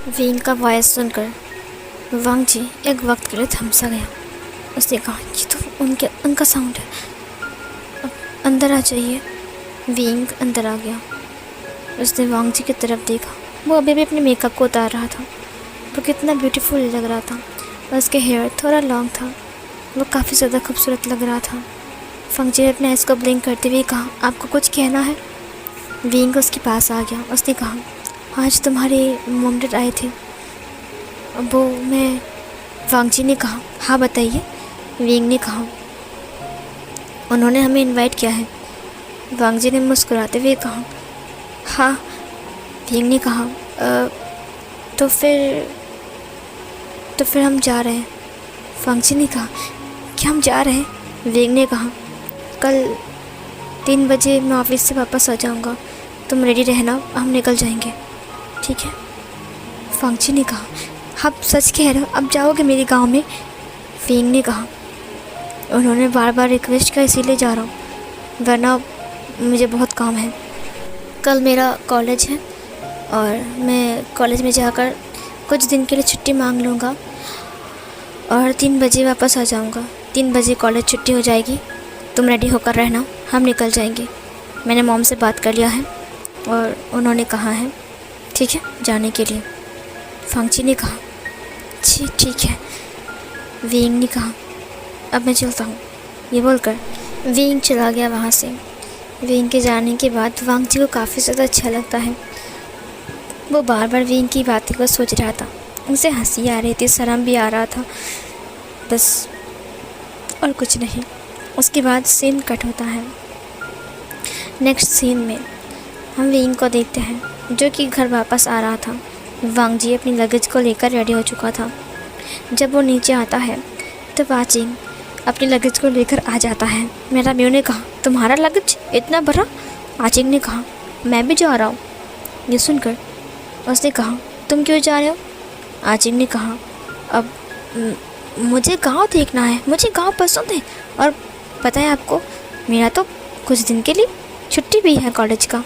Wing का voice सुनकर वांग जी एक वक्त के लिए थम सा गया। उसने कहा, ये तो उनका साउंड है, अब अंदर आ जाइए। विंग अंदर आ गया। उसने वांग जी की तरफ देखा। वो अभी भी अपने मेकअप को उतार रहा था। वो कितना ब्यूटीफुल लग रहा था। उसके हेयर थोड़ा लॉन्ग था। वो काफ़ी ज़्यादा खूबसूरत लग रहा था। वांग जी ने अपने आइस को ब्लिंक करते हुए कहा, आपको कुछ कहना है? विंग उसके पास आ गया। उसने कहा, आज तुम्हारे मॉम डैड आए थे। वो मैं वांग जी ने कहा, हाँ बताइए। विंग ने कहा, उन्होंने हमें इनवाइट किया है। वांग जी ने मुस्कुराते हुए कहा, हाँ। विंग ने कहा, तो फिर हम जा रहे हैं। वांग जी ने कहा, क्या हम जा रहे हैं? विंग ने कहा, कल 3 बजे मैं ऑफिस से वापस आ जाऊंगा, तुम रेडी रहना, हम निकल जाएंगे, ठीक है? वांग जी ने कहा, आप सच कह रहे हो? अब जाओगे मेरे गांव में? विंग ने कहा, उन्होंने बार बार रिक्वेस्ट किया इसीलिए जा रहा हूँ, वरना मुझे बहुत काम है। कल मेरा कॉलेज है और मैं कॉलेज में जाकर कुछ दिन के लिए छुट्टी मांग लूँगा और 3 बजे वापस आ जाऊँगा। 3 बजे कॉलेज छुट्टी हो जाएगी, तुम रेडी होकर रहना, हम निकल जाएंगे। मैंने मॉम से बात कर लिया है और उन्होंने कहा है ठीक है जाने के लिए। वांग जी ने कहा, जी ठीक है। विंग ने कहा, अब मैं चलता हूँ। ये बोलकर विंग चला गया वहाँ से। विंग के जाने के बाद वांग जी को काफ़ी ज़्यादा अच्छा लगता है। वो बार बार विंग की बातें को सोच रहा था। उसे हंसी आ रही थी, शर्म भी आ रहा था, बस और कुछ नहीं। उसके बाद सीन कट होता है। नेक्स्ट सीन में हम विंग को देखते हैं जो कि घर वापस आ रहा था। वांग जी अपनी लगेज को लेकर रेडी हो चुका था। जब वो नीचे आता है तो वाचिंग अपनी लगेज को लेकर आ जाता है। मेरा म्यू ने कहा, तुम्हारा लगेज इतना बड़ा? आचिंग ने कहा, मैं भी जा रहा हूँ। ये सुनकर उसने कहा, तुम क्यों जा रहे हो? आचिंग ने कहा, अब मुझे गांव देखना है, मुझे गांव पसंद है, और पता है आपको मेरा तो कुछ दिन के लिए छुट्टी भी है कॉलेज का।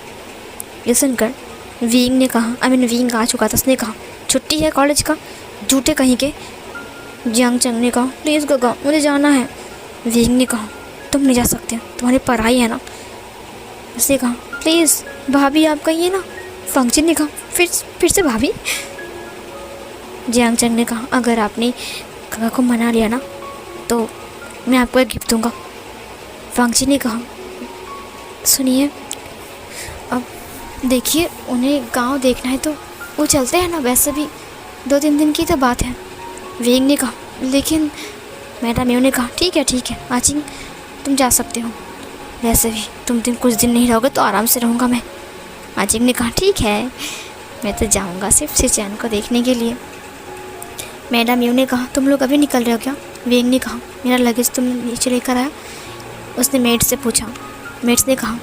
ये सुनकर विंग ने कहा, विंग आ चुका था। उसने कहा, छुट्टी है कॉलेज का? झूठे कहीं के। जियांग चंग ने कहा, प्लीज़ गगा मुझे जाना है। विंग ने कहा, तुम नहीं जा सकते, तुम्हारी पढ़ाई है ना। उसने कहा, प्लीज़ भाभी आप कहिए ना। फंक्शन ने कहा, फिर से भाभी? जियांग चंग ने कहा, अगर आपने गगा को मना लिया ना तो मैं आपको एक गिफ्ट दूंगा। फंक्शन ने कहा, सुनिए, अब देखिए उन्हें गांव देखना है तो वो चलते हैं ना, वैसे भी 2-3 दिन की तो बात है। विंग ने कहा, लेकिन मेरा म्यू ने कहा, ठीक है आचिंग तुम जा सकते हो, वैसे भी तुम कुछ दिन नहीं रहोगे तो आराम से रहूँगा मैं। आचिंग ने कहा, ठीक है मैं तो जाऊँगा सिर्फ सिचैन को देखने के लिए। मेरा म्यू ने कहा, तुम लोग अभी निकल रहे हो क्या? विंग ने कहा, मेरा लगेज तुम नीचे लेकर आया? उसने मेट से पूछा। मेट्स ने कहा,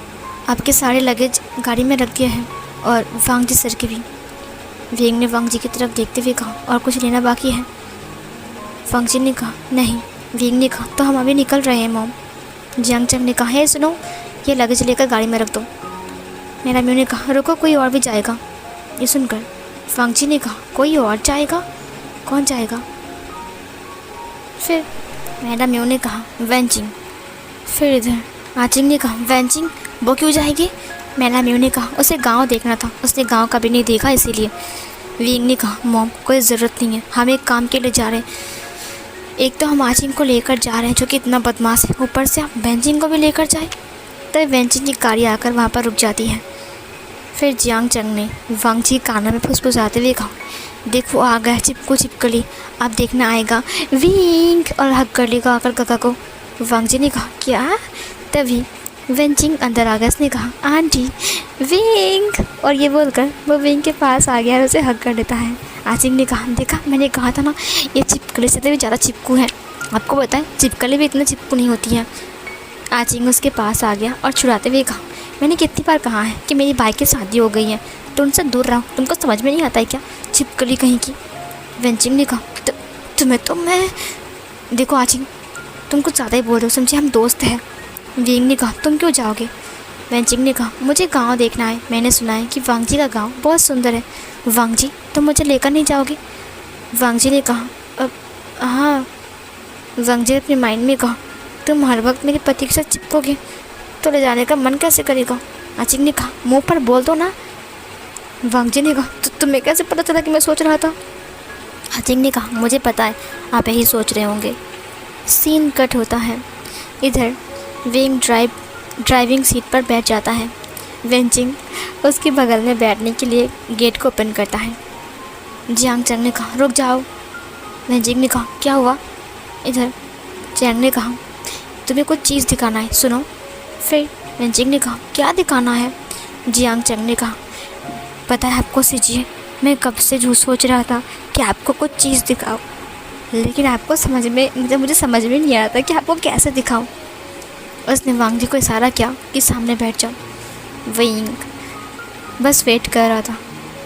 आपके सारे लगेज गाड़ी में रख दिए हैं और वांग जी सर के भी। विंग ने वांग जी की तरफ देखते हुए कहा, और कुछ लेना बाकी है? वांग जी ने कहा, नहीं। विंग ने कहा, तो हम अभी निकल रहे हैं मॉम। जियांग चंग ने कहा, हे सुनो, ये लगेज लेकर गाड़ी में रख दो। मेरा म्यू ने कहा, रुको कोई और भी जाएगा। ये सुनकर वांग जी ने कहा, कोई और जाएगा? कौन जाएगा? फिर मेरा म्यू ने कहा, वैनचिंग। फिर इधर आचिंग ने कहा, वैनचिंग वो क्यों जाएगी? मेरा म्यू ने कहा, उसे गांव देखना था, उसने गांव कभी नहीं देखा इसीलिए। विंग ने कहा, मॉम कोई ज़रूरत नहीं है, हम एक काम के लिए जा रहे हैं। एक तो हम आचिंग को लेकर जा रहे हैं जो कि इतना बदमाश है, ऊपर से आप वैनचिंग को भी लेकर जाए। तब वैनचिंग की गाड़ी आकर वहाँ पर रुक जाती है। फिर जियांग चंग ने वांग जी काना में फुसफुसाते हुए कहा, देखो आ गया छिपकली, अब देखना आएगा। विंग और हक कर लेगा आकर गगा को। वांग जी ने कहा, क्या? तभी वैनचिंग अंदर आ गया। उसने कहा, आंटी विंग, और ये बोलकर वो विंग के पास आ गया और उसे हक कर देता है। आचिंग ने कहा, देखा मैंने कहा था ना, ये छिपकली से भी ज़्यादा चिपकू है। आपको बताएं छिपकली भी इतना चिपकू नहीं होती है। आचिंग उसके पास आ गया और छुड़ाते हुए कहा, मैंने कितनी बार कहा है कि मेरी भाई की शादी हो गई है, तो उनसे दूर रहो, तुमको समझ में नहीं आता है क्या, छिपकली कहीं की। वैनचिंग ने कहा, तुम्हें तो मैं, देखो आचिंग तुम कुछ ज़्यादा ही बोल रहे हो, समझे, हम दोस्त हैं। विंग ने कहा, तुम क्यों जाओगे? वैनचिंग ने कहा, मुझे गांव देखना है, मैंने सुना है कि वांग जी का गांव बहुत सुंदर है। वांग जी तुम मुझे लेकर नहीं जाओगे? वांग जी ने कहा। अब हाँ, वांग जी ने अपने माइंड में कहा, तुम हर वक्त मेरे पति के साथ चिपकोगे तो ले जाने का मन कैसे करेगा? आचिंग ने कहा, मुंह पर बोल दो ना। वांग जी ने कहा, तो तुम्हें कैसे पता चला कि मैं सोच रहा था? आचिंग ने कहा, मुझे पता है आप यही सोच रहे होंगे। सीन कट होता है। इधर विंग ड्राइविंग सीट पर बैठ जाता है। वेंचिंग उसके बगल में बैठने के लिए गेट को ओपन करता है। जियांग चैंग ने कहा, रुक जाओ। वेंचिंग ने कहा, क्या हुआ? इधर चैंग ने कहा, तुम्हें कुछ चीज़ दिखाना है, सुनो। फिर वेंचिंग ने कहा, क्या दिखाना है? जियांग चैंग ने कहा, पता है आपको सीजिए, मैं कब से झूठ सोच रहा था कि आपको कुछ चीज़ दिखाओ, लेकिन आपको मुझे समझ में नहीं आ रहा था कि आपको कैसे दिखाऊं। उसने वांग जी को इशारा किया कि सामने बैठ जाओ। विंग बस वेट कर रहा था।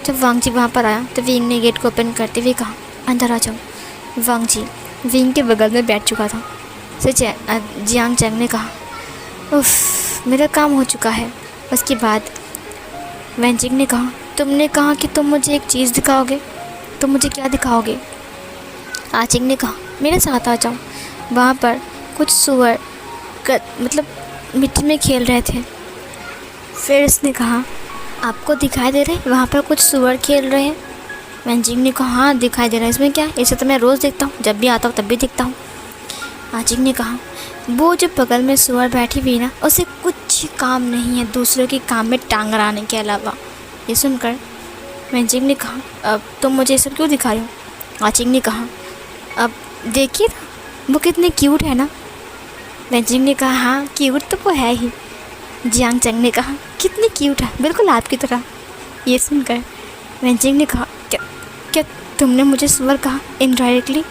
जब वांग जी वहाँ पर आया तो विंग ने गेट को ओपन करते हुए कहा, अंदर आ जाओ। वांग जी विंग के बगल में बैठ चुका था। जियांग चैंग ने कहा, उफ, मेरा काम हो चुका है। उसके बाद वेंचिंग ने कहा, तुमने कहा कि तुम मुझे एक चीज़ दिखाओगे, तुम मुझे क्या दिखाओगे? आचिंग ने कहा, मेरे साथ आ जाओ। वहाँ पर कुछ सुअर मिट्टी में खेल रहे थे। फिर उसने कहा, आपको दिखाई दे रहे वहाँ पर कुछ सुअर खेल रहे हैं? वेंचिंग ने कहा, हाँ दिखाई दे रहा है, इसमें क्या है, इसे तो मैं रोज़ देखता हूँ, जब भी आता हूँ तब भी देखता हूँ। आचिंग ने कहा, वो जो बगल में सुअर बैठी हुई ना, उसे कुछ काम नहीं है दूसरों के काम में टांग अड़ाने के अलावा। ये सुनकर वेंचिंग ने कहा, अब तुम मुझे ये सब क्यों दिखा रहे हो? आचिंग ने कहा, अब देखिए ना, वो कितने क्यूट है ना। वेंचिंग ने कहा, हाँ क्यूट तो वो है ही। जियांग चैंग ने कहा, कितनी क्यूट है, बिल्कुल आपकी तरह। ये सुनकर वेंचिंग ने कहा, क्या तुमने मुझे सुअर कहा इनडायरेक्टली?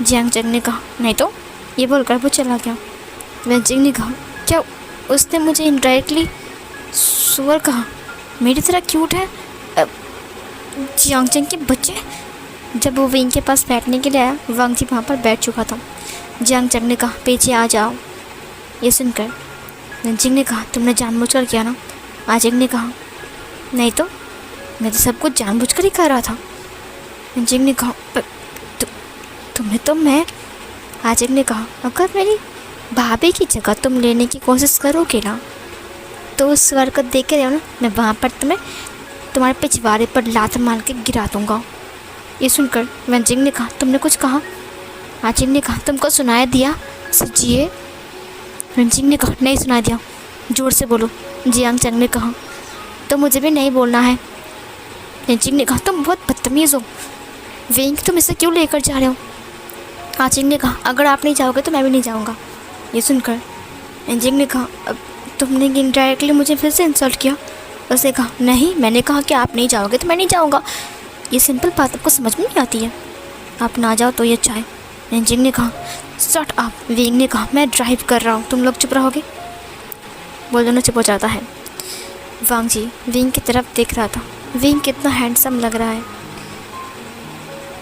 जियांग चैंग ने कहा, नहीं तो। ये बोलकर वो चला गया। वेंचिंग ने कहा, क्या उसने मुझे इनडायरेक्टली सुअर कहा? मेरी तरह क्यूट है? जियांग चैंग के बच्चे। जब वो विंग के पास बैठने के लिए आया, वांग जी वहाँ पर बैठ चुका था। जियांग चैंग ने कहा, पीछे आ जाओ। ये सुनकर वेंचिंग ने कहा, तुमने जानबूझकर किया ना? आचिंग ने कहा, नहीं तो, मैं तो सब कुछ जानबूझकर ही कर रहा था। वेंचिंग ने कहा, तुम्हें तो मैं। आचिंग ने कहा, अगर मेरी भाभी की जगह तुम लेने की कोशिश करोगे ना, तो उस स्वर को देख के रहो ना, मैं वहाँ पर तुम्हारे पिछवाड़े पर लात मार के गिरा दूँगा। ये सुनकर वेंचिंग ने कहा, तुमने कुछ कहा? आचिंग ने कहा, तुमको सुनाई दिया? सच्चिए? वेंचिंग ने कहा, नहीं सुनाई दिया, जोर से बोलो। जियांग चैंग ने कहा, तो मुझे भी नहीं बोलना है। वेंचिंग ने कहा, तुम बहुत बदतमीज़ हो। विंग तुम इसे क्यों लेकर जा रहे हो? आचिंग ने कहा, अगर आप नहीं जाओगे तो मैं भी नहीं जाऊँगा। ये सुनकर वेंचिंग ने कहा, अब तुमने इनडायरेक्टली मुझे फिर से इंसल्ट किया। उसने कहा, नहीं, मैंने कहा कि आप नहीं जाओगे तो मैं नहीं जाऊँगा। ये सिंपल बात आपको समझ में नहीं आती है? आप ना जाओ तो ये अच्छा है। वेंचिंग ने कहा, शट अप। विंग ने कहा, मैं ड्राइव कर रहा हूँ, तुम लोग चुप रहोगे? वो दोनों चुप हो जाता है। वांग जी विंग की तरफ देख रहा था। विंग कितना हैंडसम लग रहा है।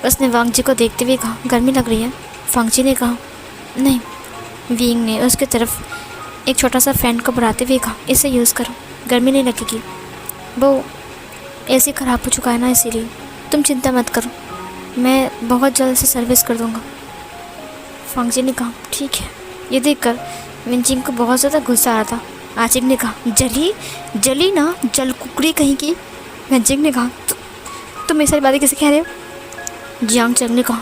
उसने वांग जी को देखते हुए कहा, गर्मी लग रही है? वांग जी ने कहा, नहीं। विंग ने उसकी तरफ एक छोटा सा फैन को बढ़ाते हुए कहा, इसे यूज़ करो, गर्मी नहीं लगेगी। वो एसी ख़राब हो चुका है ना, इसीलिए। तुम चिंता मत करो, मैं बहुत जल्द से सर्विस कर दूँगा। वांग जी ने कहा, ठीक है। ये देखकर वेंचिंग को बहुत ज़्यादा गुस्सा आ रहा था। आचिंग ने कहा, जली ना, जल कुकड़ी कहीं की। वेंचिंग ने कहा, तुम ये सारी बातें कैसे कह रहे हो? जियांग चैंग ने कहा,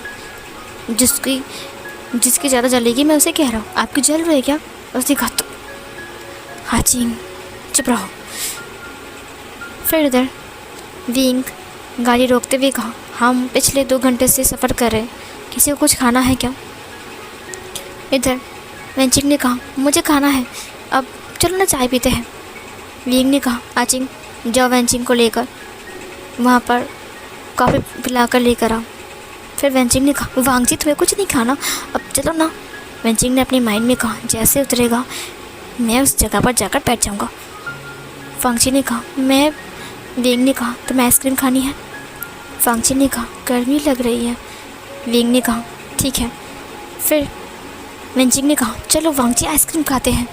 जिसकी ज़्यादा जलेगी मैं उसे कह रहा हूँ, आपकी जल रही है क्या? उसने कहा, तो आचिंग चुप रहो। फिर इधर विंग गाड़ी रोकते हुए कहा, हम पिछले 2 घंटे से सफ़र कर रहे हैं, किसी को कुछ खाना है क्या? इधर वेंचिंग ने कहा, मुझे खाना है, अब चलो ना चाय पीते हैं। विंग ने कहा, आचिंग जाओ वेंचिंग को लेकर वहाँ पर कॉफ़ी पिलाकर लेकर आओ। फिर वेंचिंग ने कहा, वांग जी तुम्हें कुछ नहीं खाना, अब चलो ना। वेंचिंग ने अपने माइंड में कहा, जैसे उतरेगा मैं उस जगह पर जाकर बैठ जाऊँगा। वांग जी ने कहा, मैं। विंग ने कहा, तुम्हें आइसक्रीम खानी है? वांग जी ने कहा, गर्मी लग रही है। विंग ने कहा, ठीक है। फिर वेंचिंग ने कहा, चलो वांग जी आइसक्रीम खाते हैं।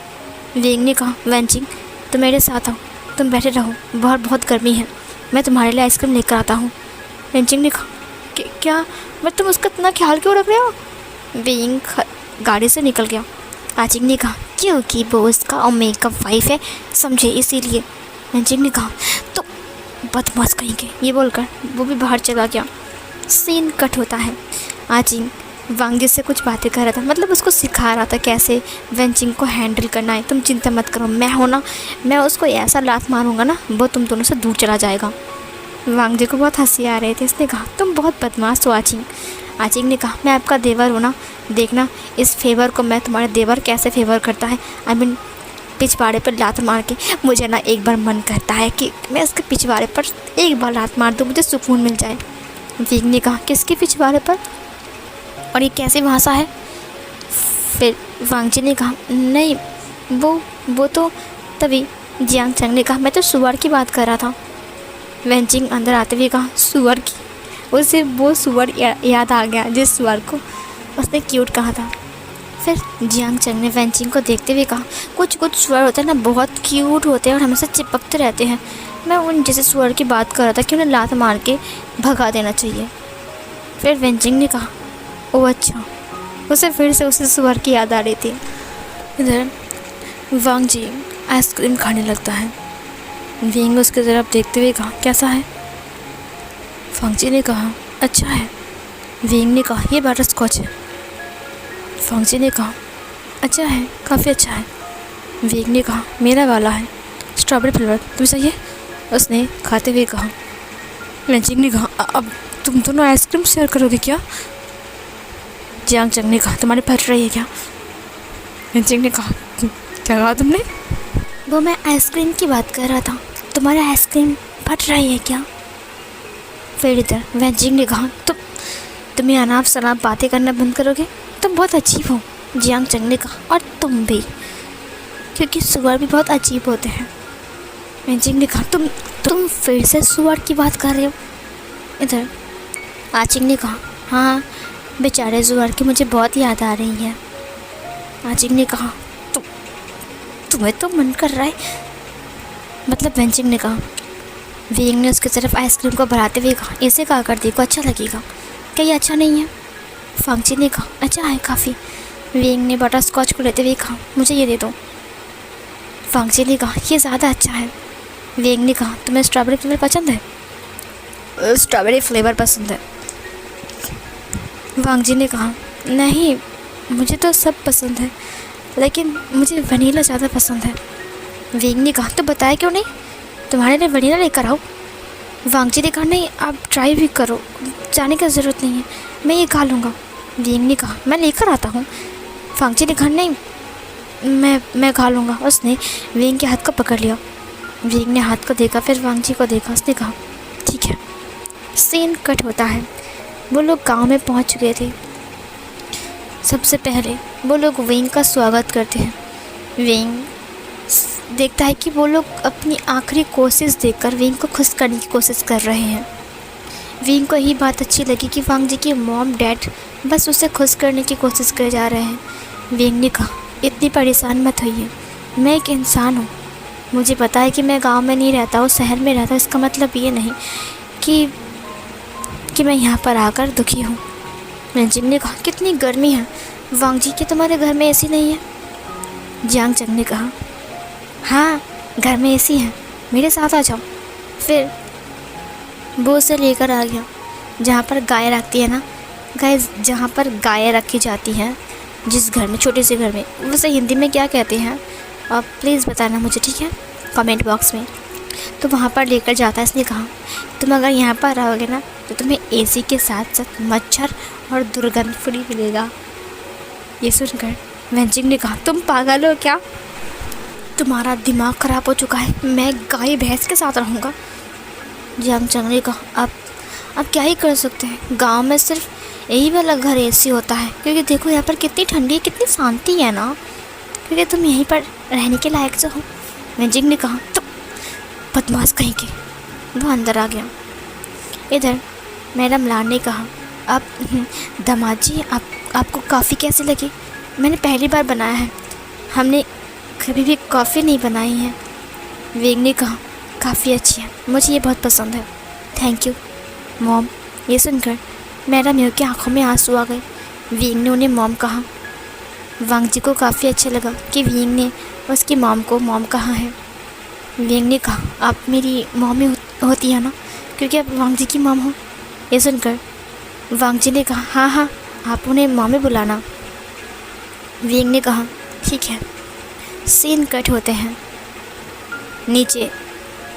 विंग ने कहा, वेंचिंग तुम मेरे साथ आओ, तुम बैठे रहो, बहुत गर्मी है, मैं तुम्हारे लिए आइसक्रीम लेकर आता हूँ। वेंचिंग ने कहा क्या मैं तुम उसका इतना ख्याल क्यों रख रहे हो? वेइंग गाड़ी से निकल गया। आचिंग ने कहा क्योंकि वो उसका ओमेगा वाइफ है, समझे, इसीलिए। वेंचिंग ने कहा तो बदमाश कहेंगे, ये बोलकर वो भी बाहर चला गया। सीन कट होता है। आचिंग वांगी से कुछ बातें कर रहा था, मतलब उसको सिखा रहा था कैसे वेंचिंग को हैंडल करना है। तुम चिंता मत करो, मैं हो ना, मैं उसको ऐसा लात मारूंगा ना वो तुम दोनों से दूर चला जाएगा। वांगजी को बहुत हंसी आ रही थी। इसने कहा तुम बहुत बदमाश हो आचिंग। आचिंग ने कहा मैं आपका देवर हूँ ना, देखना इस फेवर को मैं तुम्हारे देवर कैसे फेवर करता है। आई मीन पिछवाड़े पर लात मार के। मुझे ना एक बार मन करता है कि मैं उसके पिछवाड़े पर एक बार लात मार दूँ, मुझे सुकून मिल जाए। वेइंग ने कहा किसके पिछवाड़े पर, और ये कैसी भाषा है? फिर वांगजी ने कहा नहीं वो तो। तभी जियांग चंग ने कहा मैं तो सुअर की बात कर रहा था। वेंचिंग अंदर आते हुए कहा सुअर की? उसे वो सुअर याद आ गया जिस सुअर को उसने क्यूट कहा था। फिर जियांग चंग ने वेंचिंग को देखते हुए कहा कुछ सुअर होते हैं ना, बहुत क्यूट होते हैं और हमेशा चिपकते रहते हैं। मैं उन जैसे सुअर की बात कर रहा था कि उन्हें लात मार के भगा देना चाहिए। फिर वेंचिंग ने कहा ओह अच्छा। उसे फिर से उसे सुअर की याद आ रही थी। इधर वांगजी आइसक्रीम खाने लगता है। वेइंग उसकी तरफ देखते हुए कहा कैसा है? वांगजी ने कहा अच्छा है। वेइंग ने कहा ये बटर स्कॉच है। वांगजी ने कहा अच्छा है, काफ़ी अच्छा है। वेइंग ने कहा मेरा वाला है, स्ट्रॉबेरी फ्लेवर, तुम्हें चाहिए? उसने खाते हुए कहा। वेंचिंग ने कहा अब तुम दोनों आइसक्रीम शेयर करोगे क्या? जियांग चंग ने कहा तुम्हारी फट रही है क्या? वेंचिंग ने कहा क्या कहा तुमने? वो मैं आइसक्रीम की बात कर रहा था, तुम्हारा आइसक्रीम फट रही है क्या? फिर इधर वेंचिंग ने कहा तुम्हें अनाप शनाप बातें करना बंद करोगे, तुम बहुत अजीब हो। जियांग चंग ने कहा और तुम भी, क्योंकि सुअर भी बहुत अजीब होते हैं। वेंचिंग ने कहा तुम फिर से सुअर की बात कर रहे हो? इधर आचिंग ने कहा हाँ बेचारे सुअर की मुझे बहुत याद आ रही है। आचिंग ने कहा तुम्हें तो मन कर रहा है, मतलब वेंचिंग ने कहा। वेइंग ने उसकी तरफ आइसक्रीम को बढ़ाते हुए कहा इसे खा कर देखो, अच्छा लगेगा। क्या ये अच्छा नहीं है? वांगजी ने कहा अच्छा है काफ़ी। वेइंग ने बटर स्कॉच को लेते हुए कहा मुझे ये दे दो। वांगजी ने कहा ये ज़्यादा अच्छा है। वेइंग ने कहा तुम्हें स्ट्रॉबेरी फ्लेवर पसंद है? स्ट्रॉबेरी फ्लेवर पसंद है। वांगजी ने कहा नहीं मुझे तो सब पसंद है, लेकिन मुझे वनीला ज़्यादा पसंद है। वेइंग ने कहा तो बताया क्यों नहीं, तुम्हारे लिए वनीला लेकर आओ। वांगजी ने कहा नहीं आप ट्राई भी करो, जाने की ज़रूरत नहीं है, मैं ये खा लूँगा। वेइंग ने कहा मैं लेकर आता हूँ। वांगजी ने कहा नहीं मैं खा लूँगा। उसने वेइंग के हाथ को पकड़ लिया। वेइंग ने हाथ को देखा, फिर वांगजी को देखा। उसने कहा ठीक है। सीन कट होता है। वो लोग गांव में पहुंच चुके थे। सबसे पहले वो लोग वेइंग का स्वागत करते हैं। वेइंग देखता है कि वो लोग अपनी आखिरी कोशिश देखकर वेइंग को खुश करने की कोशिश कर रहे हैं। वेइंग को यही बात अच्छी लगी कि वांगजी की मॉम डैड बस उसे खुश करने की कोशिश कर जा रहे हैं। वेइंग ने कहा इतनी परेशान मत होइए, मैं एक इंसान हूँ, मुझे पता है कि मैं गांव में नहीं रहता हूँ, शहर में रहता हूँ। इसका मतलब ये नहीं कि मैं यहाँ पर आकर दुखी हूँ। वेंचिंग ने कहा कितनी गर्मी है वांगजी, कि तुम्हारे घर में एसी नहीं है? जियांग चंग ने कहा हाँ घर में एसी है, मेरे साथ आ जाओ। फिर वो उसे लेकर आ गया जहाँ पर गाय रखती है ना, जहाँ पर गाय रखी जाती हैं, जिस घर में, छोटे से घर में, उसे हिंदी में क्या कहते हैं आप प्लीज़ बताना मुझे, ठीक है, कमेंट बॉक्स में। तो वहाँ पर लेकर जाता है। इसने कहा तुम अगर यहाँ पर रहोगे ना तो तुम्हें एसी के साथ साथ मच्छर और दुर्गंध फ्री मिलेगा। ये सुनकर वेंचिंग ने कहा तुम पागल हो क्या, तुम्हारा दिमाग ख़राब हो चुका है, मैं गाय भैंस के साथ रहूँगा। जियांग चंग ने कहा अब क्या ही कर सकते हैं, गांव में सिर्फ यही वाला घर एसी होता है, क्योंकि देखो यहाँ पर कितनी ठंडी, कितनी शांति है ना, क्योंकि तुम यहीं पर रहने के लायक जो हो। वेंचिंग ने कहा तो बदमाश कहीं के। वो अंदर आ गया। इधर मैडम लान ने कहा आप दामाद जी आपको कॉफ़ी कैसी लगी? मैंने पहली बार बनाया है, हमने कभी भी कॉफ़ी नहीं बनाई है। वेइंग ने कहा काफ़ी अच्छी है, मुझे ये बहुत पसंद है। Thank you mom. ये सुनकर मैडम यू की आंखों में आंसू आ गए। विंग ने उन्हें मॉम कहा। वांग जी को काफ़ी अच्छा लगा कि विंग ने उसकी मॉम को मॉम कहा है। विंग ने कहा, आप मेरी मॉम होती है ना, क्योंकि आप वांग जी की मॉम हो। ये सुनकर वांग जी ने कहा, हाँ हाँ, आप उन्हें मॉम बुलाना। विंग ने कहा, ठीक है। सीन कट होते हैं। नीचे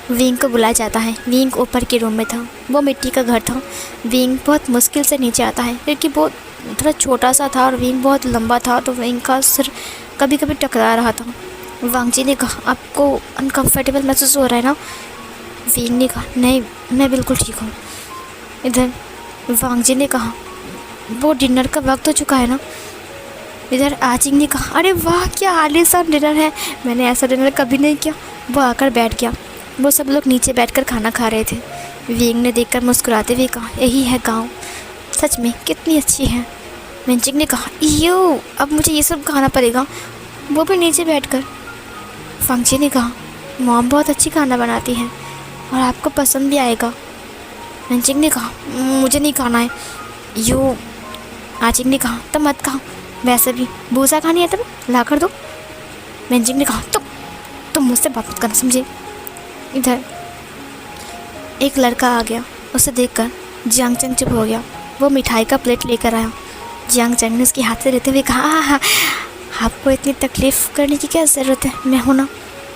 विंग को बुलाया जाता है। विंग ऊपर के रूम में था। वो मिट्टी का घर था। विंग बहुत मुश्किल से नीचे आता है क्योंकि वो थोड़ा छोटा सा था और विंग बहुत लंबा था, तो विंग का सिर कभी कभी टकरा रहा था। वांग जी ने कहा, आपको अनकंफर्टेबल महसूस हो रहा है ना? विंग ने कहा, नहीं, मैं बिल्कुल ठीक हूँ। इधर वांग जी ने कहा, वो डिनर का वक्त हो चुका है ना? इधर आचिंग ने कहा, अरे वाह, क्या आलीशान डिनर है, मैंने ऐसा डिनर कभी नहीं किया। वो आकर बैठ गया। वो सब लोग नीचे बैठकर खाना खा रहे थे। विंग ने देखकर मुस्कुराते हुए कहा, यही है गांव, सच में कितनी अच्छी है। मिंचिंग ने कहा, यो, अब मुझे ये सब खाना पड़ेगा, वो भी नीचे बैठकर। फंक्ची ने कहा, मॉम बहुत अच्छी खाना बनाती है और आपको पसंद भी आएगा। मिंचिंग ने कहा, मुझे नहीं खाना है। यो, आचिंग ने कहा, तब मत खाओ, वैसे भी भूसा खानी है तब ला कर दो। मिंचिंग ने कहा, तुम मुझसे बात मत करना, समझे? इधर एक लड़का आ गया। उसे देखकर जियांग चंग चुप हो गया। वो मिठाई का प्लेट लेकर आया। जियांग चंग ने उसके हाथ से लेते हुए कहा, हाँ, आपको इतनी तकलीफ़ करने की क्या ज़रूरत है, मैं हूँ ना।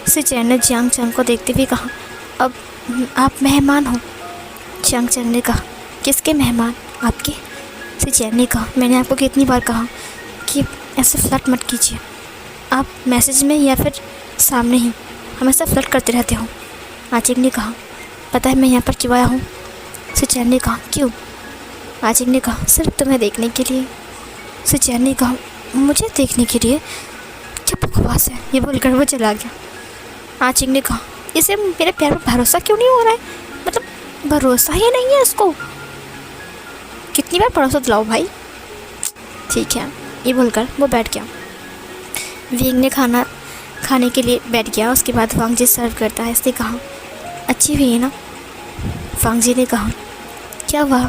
सी चैन ने जियांग चंग को देखते हुए कहा, अब आप मेहमान हो। जियांग चंग ने कहा, किसके मेहमान, आपके? सी चैन ने कहा, मैंने आपको कितनी बार कहा कि ऐसे फ्लर्ट मत कीजिए। आप मैसेज में या फिर सामने ही हमेशा फ्लर्ट करते रहते हो। आचिंग ने कहा, पता है मैं यहाँ पर क्यों आया हूँ? सिचैन ने कहा, क्यों? आचिंग ने कहा, सिर्फ तुम्हें देखने के लिए। सिचैन ने कहा, मुझे देखने के लिए? क्या बकवास है, ये बोलकर वो चला गया। आचिंग ने कहा, इसे मेरे प्यार पर भरोसा क्यों नहीं हो रहा है, मतलब भरोसा ही नहीं है इसको, कितनी बार भरोसा दिलाओ भाई। ठीक है, ये बोलकर वो बैठ गया। विंग ने खाना खाने के लिए बैठ गया। उसके बाद वांग जी सर्व करता है। इसने कहा, अच्छी हुई है ना? वांग जी ने कहा, क्या हुआ,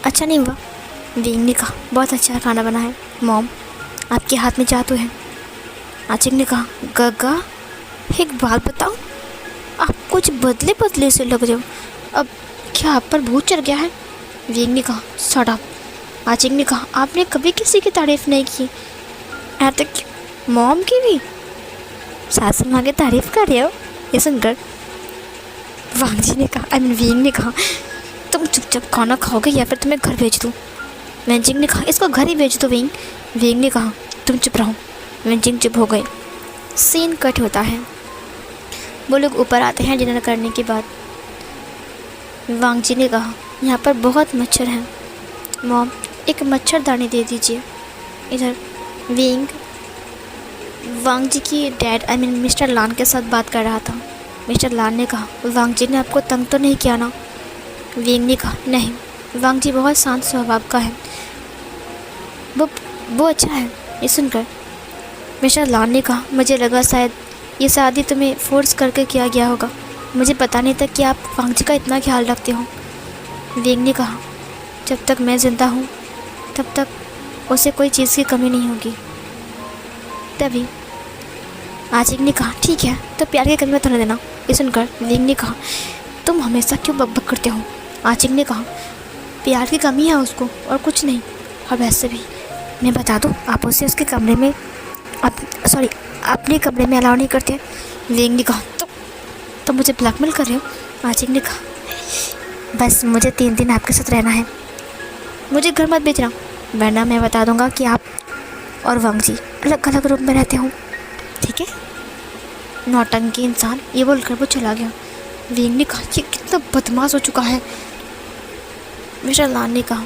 अच्छा नहीं हुआ? विंग ने कहा, बहुत अच्छा खाना बना है मॉम, आपके हाथ में जादू है। आचिंग ने कहा, गगा, एक बात बताओ, आप कुछ बदले बदले से लग रहे हो, अब क्या आप पर भूत चढ़ गया है? विंग ने कहा, शट अप। आचिंग ने कहा, आपने कभी किसी की तारीफ़ नहीं की, यहाँ तक कि मॉम की भी? सासू माँ की तारीफ़ कर रहे हो? ये सुनकर वांग जी ने कहा, विंग ने कहा, तुम चुपचाप खाना खाओगे या फिर तुम्हें घर भेज दूँ? वेंजिंग ने कहा, इसको घर ही भेज दो विंग। विंग ने कहा, तुम चुप रहो। वेंजिंग चुप हो गए। सीन कट होता है। वो लोग ऊपर आते हैं डिनर करने के बाद। वांग जी ने कहा, यहाँ पर बहुत मच्छर हैं मॉम, एक मच्छरदानी दे दीजिए। इधर विंग वांग जी की डैड मिस्टर लान के साथ बात कर रहा था। मिस्टर लान ने कहा, वांग जी ने आपको तंग तो नहीं किया ना? विंग ने कहा, नहीं, वांग जी बहुत शांत स्वभाव का है, वो अच्छा है। ये सुनकर मिस्टर लान ने कहा, मुझे लगा शायद ये शादी तुम्हें फोर्स करके किया गया होगा, मुझे पता नहीं था कि आप वांग जी का इतना ख्याल रखते हो। विंग ने कहा, जब तक मैं ज़िंदा हूँ तब तक उसे कोई चीज़ की कमी नहीं होगी। तभी आचिंग ने कहा, ठीक है, तो प्यार की कमी मत होने देना। ये सुनकर विंग ने कहा, तुम हमेशा क्यों बकबक करते हो? आचिंग ने कहा, प्यार की कमी है उसको और कुछ नहीं, और वैसे भी मैं बता दूँ, आप उसे उसके कमरे में अपने कमरे में अलाउ नहीं करते। विंग ने कहा, तो मुझे ब्लैकमेल कर रहे हो? आचिंग ने कहा, बस मुझे 3 दिन आपके साथ रहना है, मुझे घर मत भेजना, वरना मैं बता दूंगा कि आप और वांग जी अलग अलग रूम में रहते हो, ठीक है? नौटंकी इंसान। ये बोलकर वो चला गया। विंग ने कहा, ये कितना बदमाश हो चुका है। मिस्टर लान ने कहा,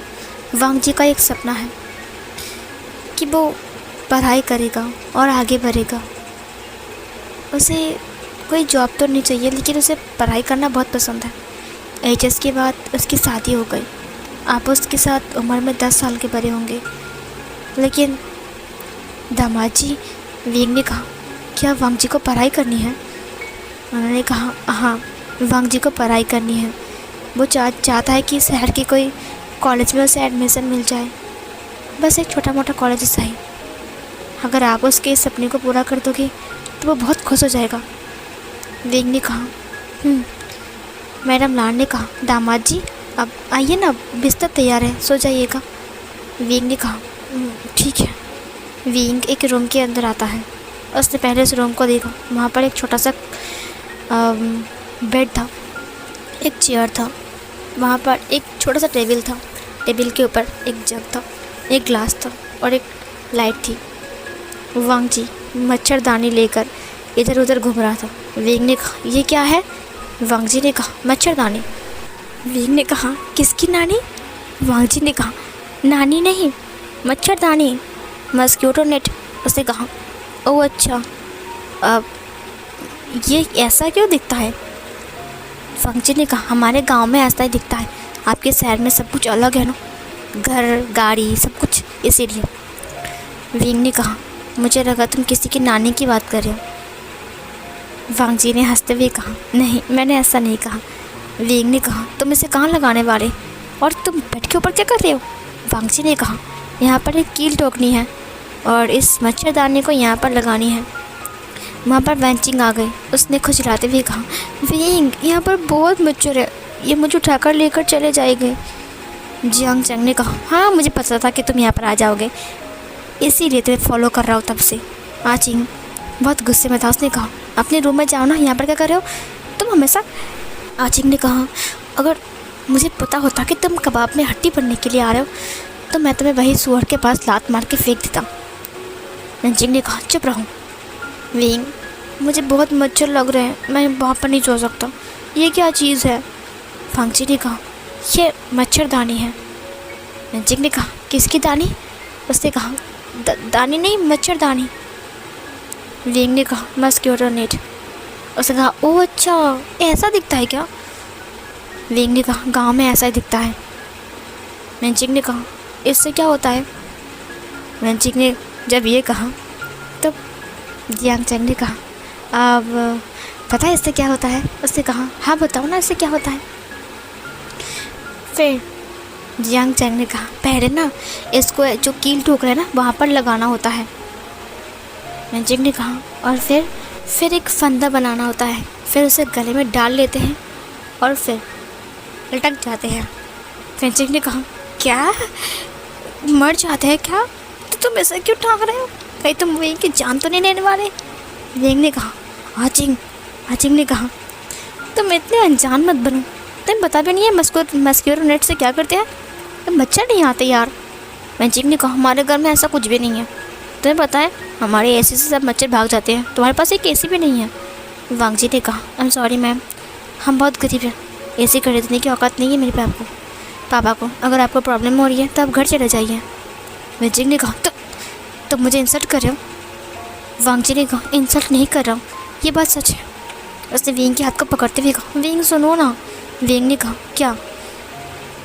वांग जी का एक सपना है कि वो पढ़ाई करेगा और आगे बढ़ेगा, उसे कोई जॉब तो नहीं चाहिए, लेकिन उसे पढ़ाई करना बहुत पसंद है। एचएस के बाद उसकी शादी हो गई, आप उसके साथ उम्र में 10 साल के बड़े होंगे। लेकिन दामाद जी, विंग ने कहा, क्या वांग जी को पढ़ाई करनी है? उन्होंने कहा, हाँ, वांग जी को पढ़ाई करनी है। वो चाहता है कि शहर की कोई कॉलेज में उसे एडमिशन मिल जाए, बस एक छोटा मोटा कॉलेज सही। अगर आप उसके इस सपने को पूरा कर दोगे तो वो बहुत खुश हो जाएगा। वेग ने कहा। मैडम लाड ने कहा, दामाद जी अब आइए ना, बिस्तर तैयार है, सो जाइएगा। वेग ने कहा, ठीक है। विंग एक रूम के अंदर आता है। उसने पहले उस रूम को देखा। वहाँ पर एक छोटा सा बेड था, एक चेयर था, वहाँ पर एक छोटा सा टेबल था, टेबल के ऊपर एक जग था, एक ग्लास था और एक लाइट थी। वांग जी मच्छरदानी लेकर इधर उधर घूम रहा था। वेग ने कहा, ये क्या है? वांग जी ने कहा, मच्छरदानी। वेग ने कहा, किसकी नानी? वांग जी ने कहा, नानी नहीं, मच्छरदानी, मस्क्यूटो नेट। उसने कहा, ओह अच्छा, अब ये ऐसा क्यों दिखता है? वांग जी ने कहा, हमारे गांव में ऐसा ही दिखता है, आपके शहर में सब कुछ अलग है ना, घर गाड़ी सब कुछ, इसीलिए। विंग ने कहा, मुझे लगा तुम किसी की नानी की बात कर रहे हो। वांग जी ने हंसते हुए कहा, नहीं मैंने ऐसा नहीं कहा। विंग ने कहा, तुम इसे कहाँ लगाने वाले, और तुम बेड के ऊपर क्या कर रहे हो? वांग जी ने कहा, यहाँ पर एक कील ठोकनी है और इस मच्छरदानी को यहाँ पर लगानी है। वहाँ पर वेंचिंग आ गई। उसने खुजलाते हुए कहा, विंग यहाँ पर बहुत मच्छर है, ये मुझे उठाकर लेकर चले जाएंगे। जियांग चैंग ने कहा, हाँ मुझे पता था कि तुम यहाँ पर आ जाओगे, इसीलिए तुम्हें फॉलो कर रहा हूँ तब से। आचिंग बहुत गुस्से में था। उसने कहा, अपने रूम में जाओ ना, यहाँ पर क्या कर रहे हो तुम हमेशा? आचिंग ने कहा, अगर मुझे पता होता कि तुम कबाब में हड्डी बनने के लिए आ रहे हो तो मैं तुम्हें वही सुअर के पास लात मार के फेंक देता। नंजिंग ने कहा, चुप रहो। विंग मुझे बहुत मच्छर लग रहे हैं, मैं वहाँ पर नहीं सो सकता। ये क्या चीज़ है? फांगजी ने कहा, ये मच्छरदानी है। नंजिंग ने कहा, किसकी दानी? उसने कहा, दानी नहीं, मच्छरदानी। विंग ने कहा, मस्क्यूटो नेट। उसने कहा, ओह अच्छा, ऐसा दिखता है क्या? विंग ने कहा, गांव में ऐसा ही दिखता है। नंजिंग ने कहा, इससे क्या होता है? नंजिंग ने जब ये कहा तो जियांग चैंग ने कहा, अब पता है इससे क्या होता है? उसने कहा, हाँ बताओ ना इससे क्या होता है। फिर जियांग चैंग ने कहा, पहले ना इसको जो कील ठोक रहा है ना वहाँ पर लगाना होता है। नंजिंग ने कहा, और फिर एक फंदा बनाना होता है, फिर उसे गले में डाल लेते हैं और फिर लटक जाते हैं। नंजिंग ने कहा, क्या मर जाते हैं क्या? तो तुम ऐसा क्यों ठाक रहे हो, कहीं तुम वेंग की जान तो नहीं लेने वाले? वेंग ने कहा, आचिंग ने कहा, तुम इतने अनजान मत बनो, तुम्हें पता भी नहीं है मस्क्यूटो नेट से क्या करते हैं? तो मच्छर नहीं आते यार। आचिंग ने कहा, हमारे घर में ऐसा कुछ भी नहीं है, तुम्हें पता है हमारे एसी से सब मच्छर भाग जाते हैं, तुम्हारे पास एक एसी भी नहीं है। वांग जी ने कहा, आई एम सॉरी मैम, हम बहुत गरीब हैं, एसी खरीदने की औकात नहीं है मेरे पापा को, अगर आपको प्रॉब्लम हो रही है तो आप घर चले जाइए। विंग ने कहा, तो मुझे इंसल्ट कर रहे हो? वांग जी ने कहा, इंसल्ट नहीं कर रहा हूँ, ये बात सच है। उसने विंग के हाथ को पकड़ते हुए कहा, विंग सुनो ना। विंग ने कहा, क्या?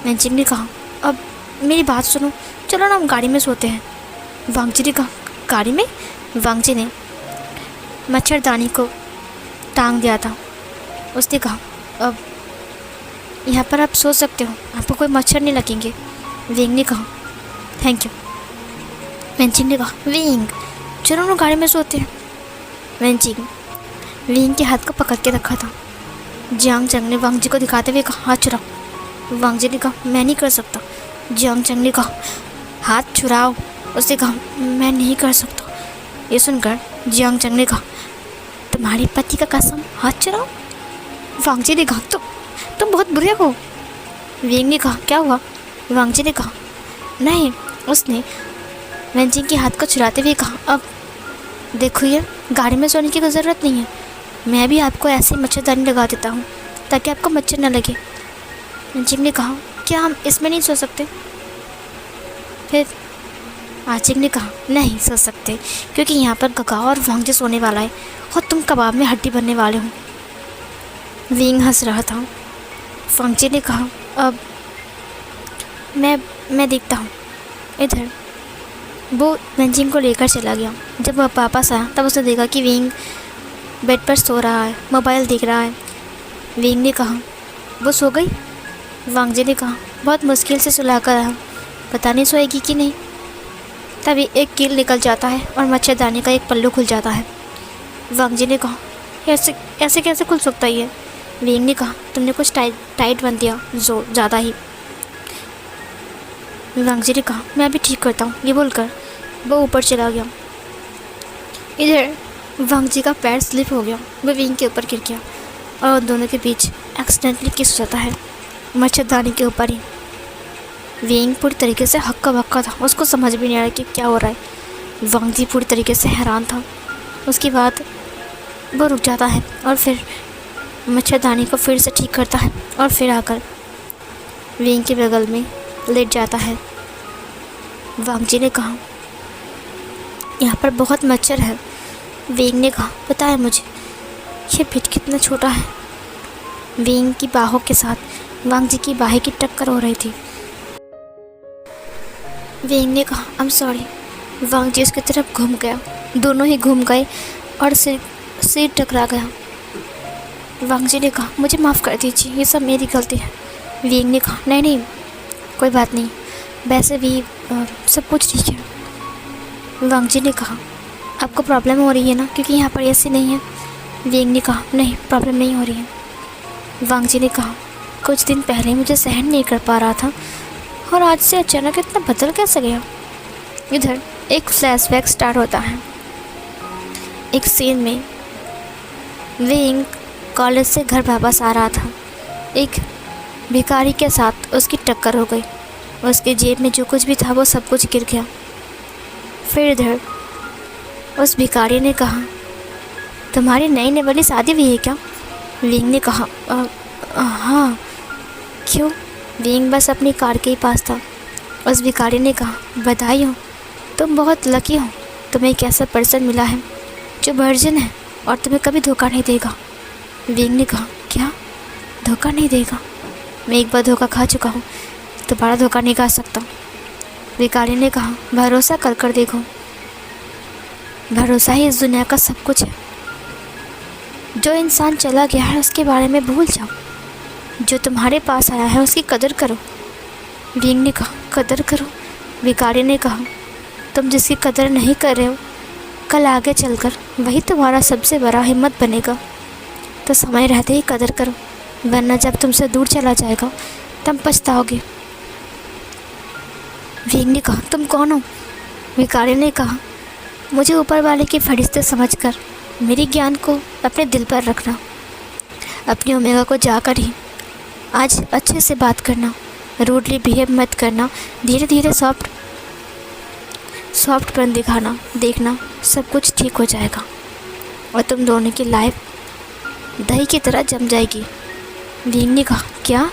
विंग ने कहा, अब मेरी बात सुनो, चलो ना हम गाड़ी में सोते हैं। वांग जी ने कहा, गाड़ी में? वांग जी ने मच्छरदानी को टांग दिया था। उसने कहा, अब यहाँ पर आप सो सकते हो, आपको कोई मच्छर नहीं लगेंगे। विंग ने कहा, थैंक यू। वेंचिंग ने कहा, विंग चलो ना गाड़ी में सोते हैं। वेंचिंग विंग के हाथ को पकड़ के रखा था। जियांग चैंग ने वांग जी को दिखाते हुए कहा, हाथ छुड़ाओ। वांग जी ने कहा, मैं नहीं कर सकता। जियांग चैंग ने कहा, हाथ छुड़ाओ। उसने कहा, मैं नहीं कर सकता। ये सुनकर जियांग चैंग ने कहा, तुम्हारे पति का कसम, हाथ छुड़ाओ। वांग जी ने कहा, तुम बहुत बुरे हो। विंग ने कहा, क्या हुआ? वांग जी ने कहा, नहीं। उसने वेंचिंग के हाथ को छुड़ाते हुए कहा, अब देखो ये गाड़ी में सोने की कोई ज़रूरत नहीं है, मैं भी आपको ऐसे मच्छरदानी लगा देता हूँ ताकि आपको मच्छर न लगे। वेंचिंग ने कहा, क्या हम इसमें नहीं सो सकते? फिर आचिंग ने कहा, नहीं सो सकते, क्योंकि यहाँ पर गगाओ और वांग जी सोने वाला है और तुम कबाब में हड्डी बनने वाले हो। विंग हंस रहा था। वांग जी ने कहा, अब मैं देखता हूँ। इधर वो वेंचिंग को लेकर चला गया। जब वह वापस आया तब उसने देखा कि विंग बेड पर सो रहा है, मोबाइल देख रहा है। विंग ने कहा, वो सो गई? वांग जी ने कहा, बहुत मुश्किल से सुलाकर आया, पता नहीं सोएगी कि नहीं। तभी एक कील निकल जाता है और मच्छरदानी का एक पल्लू खुल जाता है। वांग जी ने कहा, ऐसे ऐसे कैसे खुल सकता है ये? विंग ने कहा, तुमने कुछ टाइट बन दिया, जो ज़्यादा ही। वांग जी ने कहा, मैं अभी ठीक करता हूँ। ये बोलकर वो ऊपर चला गया। इधर वांग जी का पैर स्लिप हो गया, वो विंग के ऊपर गिर गया और उन दोनों के बीच एक्सीडेंटली किस हो जाता है, मच्छरदानी के ऊपर ही। विंग पूरी तरीके से हक्का बक्का था, उसको समझ भी नहीं आ रहा कि क्या हो रहा है। वांग जी पूरी तरीके से हैरान था। उसके बाद वो रुक जाता है और फिर मच्छरदानी को फिर से ठीक करता है और फिर आकर विंग के बगल में लेट जाता है। वांग जी ने कहा, यहाँ पर बहुत मच्छर है। विंग ने कहा, पता है मुझे, ये पेट कितना छोटा है। विंग की बाहों के साथ वांग जी की बाहें की टक्कर हो रही थी। विंग ने कहा, आई एम सॉरी। वांग जी उसकी तरफ घूम गया, दोनों ही घूम गए और सिर टकरा गया। वांग जी ने कहा, मुझे माफ़ कर दीजिए, ये सब मेरी गलती है। विंग ने कहा, नहीं नहीं कोई बात नहीं, वैसे भी सब कुछ ठीक है। वांग जी ने कहा, आपको प्रॉब्लम हो रही है ना, क्योंकि यहाँ पर एसी नहीं है। विंग ने कहा, नहीं प्रॉब्लम नहीं हो रही है। वांग जी ने कहा, कुछ दिन पहले मुझे सहन नहीं कर पा रहा था और आज से अचानक इतना बदल कैसे गया। इधर एक फ्लैशबैक स्टार्ट होता है। एक सीन में विंग कॉलेज से घर वापस आ रहा था। एक भिखारी के साथ उसकी टक्कर हो गई, उसके जेब में जो कुछ भी था वो सब कुछ गिर गया। फिर इधर उस भिखारी ने कहा, तुम्हारी नई वाली शादी हुई है क्या? विंग ने कहा, हाँ। क्यों? विंग बस अपनी कार के ही पास था। उस भिखारी ने कहा, बधाई हो, तुम बहुत लकी हो, तुम्हें एक ऐसा पर्सन मिला है जो वर्जिन है और तुम्हें कभी धोखा नहीं देगा। विंग ने कहा, क्या धोखा नहीं देगा? मैं एक बार धोखा खा चुका हूँ, दोबारा धोखा नहीं खा सकता। भिखारी ने कहा, भरोसा कर देखो, भरोसा ही इस दुनिया का सब कुछ है। जो इंसान चला गया है उसके बारे में भूल जाओ, जो तुम्हारे पास आया है उसकी कदर करो। विंग ने कहा, कदर करो? भिखारी ने कहा, तुम जिसकी कदर नहीं कर रहे हो, कल आगे चलकर वही तुम्हारा सबसे बड़ा हिम्मत बनेगा। तो समय रहते ही कदर करो, वरना जब तुमसे दूर चला जाएगा तब पछताओगे। विंग ने कहा, तुम कौन हो? भिखारी ने कहा, मुझे ऊपर वाले के फरिश्ते समझकर मेरे ज्ञान को अपने दिल पर रखना। अपनी ओमेगा को जाकर ही आज अच्छे से बात करना, रूडली बिहेव मत करना, धीरे धीरे सॉफ्टपन दिखाना, देखना सब कुछ ठीक हो जाएगा और तुम दोनों की लाइफ दही की तरह जम जाएगी। विंग ने कहा, क्या?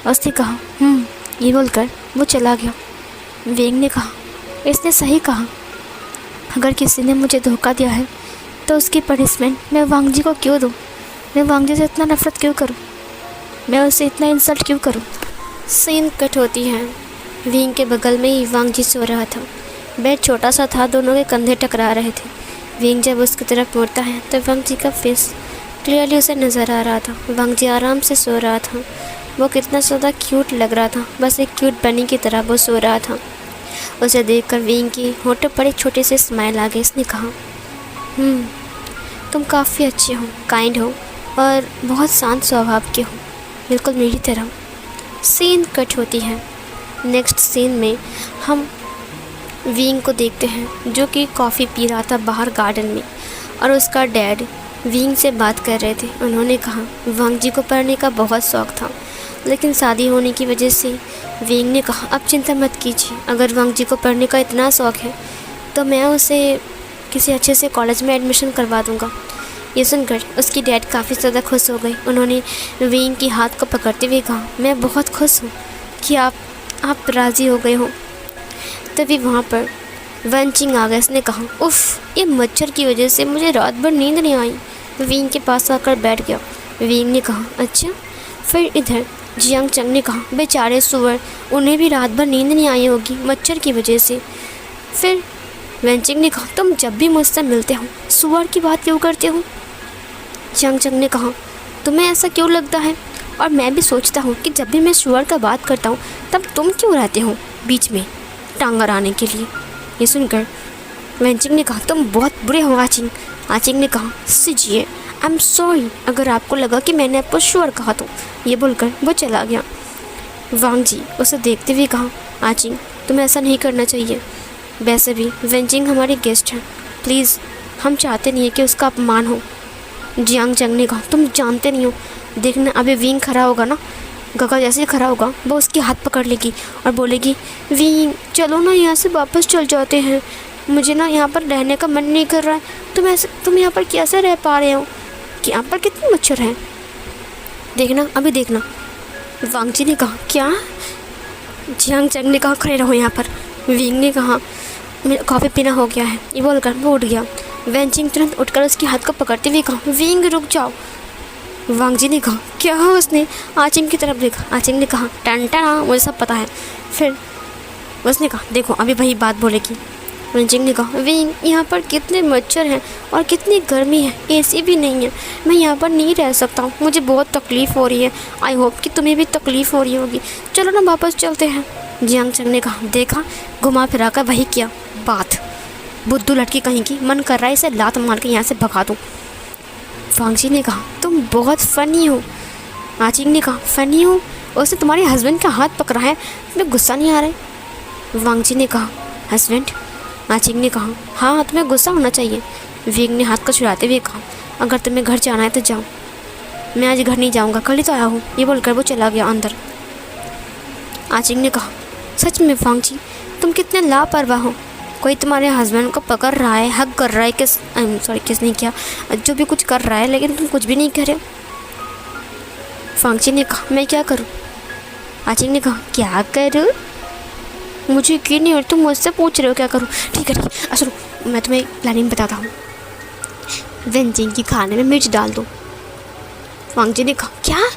उसने कहा, ये बोलकर वो चला गया। विंग ने कहा, इसने सही कहा, अगर किसी ने मुझे धोखा दिया है तो उसकी पनिशमेंट मैं वांग जी को क्यों दूँ? मैं वांग जी से इतना नफरत क्यों करूँ? मैं उसे इतना इंसल्ट क्यों करूँ? सीन कट होती है। विंग के बगल में ही वांग जी सो रहा था। बेड छोटा सा था, दोनों के कंधे टकरा रहे थे। विंग जब उसकी तरफ मुड़ता है तो वांग जी का फेस क्लियरली उसे नज़र आ रहा था। वांग जी आराम से सो रहा था। वो कितना ज़्यादा क्यूट लग रहा था, बस एक क्यूट बनी की तरह वो सो रहा था। उसे देखकर विंग की होठों पर एक छोटे से स्माइल आ गई। उसने कहा, तुम काफ़ी अच्छे हो, काइंड हो और बहुत शांत स्वभाव के हो, बिल्कुल मेरी तरह। सीन कट होती है। नेक्स्ट सीन में हम विंग को देखते हैं जो कि कॉफ़ी पी रहा था बाहर गार्डन में और उसका डैड विंग से बात कर रहे थे। उन्होंने कहा वांग जी को पढ़ने का बहुत शौक़ था, लेकिन शादी होने की वजह से विंग ने कहा, अब चिंता मत कीजिए, अगर वांग जी को पढ़ने का इतना शौक़ है तो मैं उसे किसी अच्छे से कॉलेज में एडमिशन करवा दूँगा। ये सुनकर उसकी डैड काफ़ी ज़्यादा खुश हो गई। उन्होंने विंग की हाथ को पकड़ते हुए कहा, मैं बहुत खुश हूँ कि आप राज़ी हो गए हो। तभी वहाँ पर वंचिंग आ गया। उसने कहा, उफ़, ये मच्छर की वजह से मुझे रात भर नींद नहीं आई। विंग के पास आकर बैठ गया। विंग ने कहा, अच्छा। फिर इधर जियांग चंग ने कहा, बेचारे सुअर, उन्हें भी रात भर नींद नहीं आई होगी मच्छर की वजह से। फिर वंचिंग ने कहा, तुम जब भी मुझसे मिलते हो सुअर की बात क्यों करते हो? जियांग चंग ने कहा, तुम्हें ऐसा क्यों लगता है? और मैं भी सोचता हूँ कि जब भी मैं शुअर का बात करता हूँ तब तुम क्यों रहते हो बीच में टांग अड़ाने के लिए। ये सुनकर वेंचिंग ने कहा, तुम बहुत बुरे हो आचिंग। आचिंग ने कहा, सिजिए, आई एम सॉरी अगर आपको लगा कि मैंने आपको शुअर कहा तो। ये बोलकर वो चला गया। वांग जी उसे देखते हुए कहा, आचिंग तुम्हें ऐसा नहीं करना चाहिए। वैसे भी वेंचिंग हमारी गेस्ट है, प्लीज़ हम चाहते नहीं है कि उसका अपमान हो। जियांग चंग ने कहा, तुम जानते नहीं हो, देखना अभी विंग खड़ा होगा ना, गगा जैसे ही खड़ा होगा वो उसके हाथ पकड़ लेगी और बोलेगी, विंग चलो ना यहाँ से वापस चल जाते हैं, मुझे ना यहाँ पर रहने का मन नहीं कर रहा है। तुम यहाँ पर कैसे रह पा रहे हो कि यहाँ पर कितने मच्छर हैं, देखना अभी देखना। वांग जी ने कहा, क्या? जियांग चंग ने कहा, खड़े रहो यहाँ पर। विंग ने कहा, मेरा कॉफ़ी पीना हो गया है। ये बोलकर वो उठ गया। वेंचिंग तुरंत उठकर उसके हाथ को पकड़ते हुए कहा, विंग रुक जाओ। वांग जी ने कहा, क्या हो? उसने आचिंग की तरफ देखा। आचिंग ने कहा, टन टन, मुझे सब पता है। फिर उसने कहा, देखो अभी वही बात बोलेगी। वेंचिंग ने कहा, विंग यहाँ पर कितने मच्छर हैं और कितनी गर्मी है, एसी भी नहीं है, मैं यहाँ पर नहीं रह सकता हूँ, मुझे बहुत तकलीफ़ हो रही है। आई होप कि तुम्हें भी तकलीफ़ हो रही होगी, चलो ना वापस चलते हैं। जियांग चंग ने कहा, देखा घुमा फिरा कर वही किया बात, बुद्धू लड़की कहीं की, मन कर रहा है इसे लात मार के यहाँ से भगा दूँ। वांग जी ने कहा, तुम बहुत फ़नी हो। आचिंग ने कहा, फ़नी हो? उसने तुम्हारे हस्बैंड का हाथ पकड़ा है, तुम्हें गुस्सा नहीं आ रहा है? वांग जी ने कहा, हस्बैंड? आचिंग ने कहा, हाँ तुम्हें गुस्सा होना चाहिए। विंग ने हाथ को छुड़ाते हुए कहा, अगर तुम्हें घर जाना है तो जाओ, मैं आज घर नहीं जाऊँगा, कल ही तो आया हूँ। ये बोलकर वो चला गया अंदर। आचिंग ने कहा, सच में वांग जी तुम कितने लापरवाह हो, कोई तुम्हारे हस्बैंड को पकड़ रहा है, हक कर रहा है, किसने किया, जो भी कुछ कर रहा है, लेकिन तुम कुछ भी नहीं कर रहे। वांग जी ने कहा, मैं क्या करूँ? आचिंग ने कहा, क्या करूँ? मुझे यकीन नहीं हो, तुम मुझसे पूछ रहे हो क्या करूँ? ठीक है सुनो, मैं तुम्हें प्लानिंग बताता हूँ। वेंचिंग की खाने में मिर्च डाल दो। वांग जी ने कहा, क्या?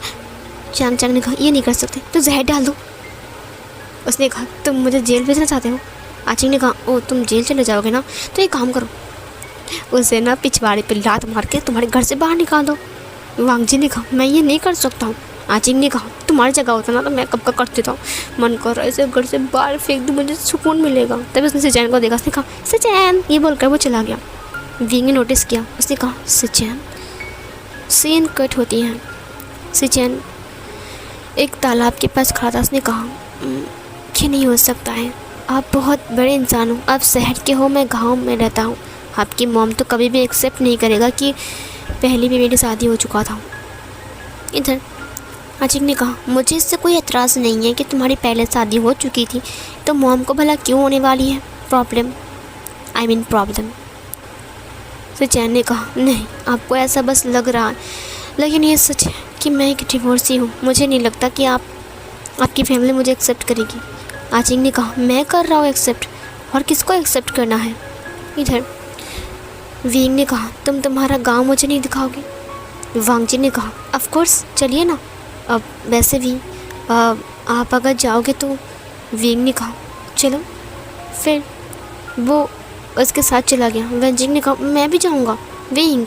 जियांग चंग ने कहा, ये नहीं कर सकते, तो जहर डाल दो। उसने कहा, तुम मुझे जेल भेजना चाहते हो? आचिंग ने कहा, ओ तुम जेल चले जाओगे ना, तो एक काम करो, उसे ना पिछवाड़े पे लात मार के तुम्हारे घर से बाहर निकाल दो। वांग जी ने कहा, मैं ये नहीं कर सकता हूँ। आचिंग ने कहा, तुम्हारी जगह होता ना तो मैं कब का कर देता हूँ, मन कर रहा है इसे घर से बाहर फेंक दूँ, मुझे सुकून मिलेगा। तभी उसने सिचैन को देखा, उसने कहा, सिचैन, ये बोलकर वो चला गया। विंग ने नोटिस किया, उसने कहा, सिचैन। सीन कट होती है। सिचैन एक तालाब के पास खड़ा था। उसने कहा, ये नहीं हो सकता है, आप बहुत बड़े इंसान हो, आप शहर के हो, मैं गांव में रहता हूँ, आपकी मॉम तो कभी भी एक्सेप्ट नहीं करेगा कि पहले भी मेरी शादी हो चुका था। इधर आचिंग ने कहा, मुझे इससे कोई एतराज़ नहीं है कि तुम्हारी पहले शादी हो चुकी थी, तो मॉम को भला क्यों होने वाली है प्रॉब्लम। सिचैन ने कहा, नहीं आपको ऐसा बस लग रहा है, लेकिन ये सच है कि मैं एक डिवोर्सी हूँ, मुझे नहीं लगता कि आपकी फैमिली मुझे एक्सेप्ट करेगी। आचिंग ने कहा, मैं कर रहा हूँ एक्सेप्ट, और किसको एक्सेप्ट करना है। इधर विंग ने कहा, तुम तुम्हारा गांव मुझे नहीं दिखाओगे। वांग जी ने कहा, ऑफ कोर्स चलिए ना, अब वैसे भी आप अगर जाओगे तो। विंग ने कहा, चलो। फिर वो उसके साथ चला गया। वेंचिंग ने कहा, मैं भी जाऊँगा। विंग,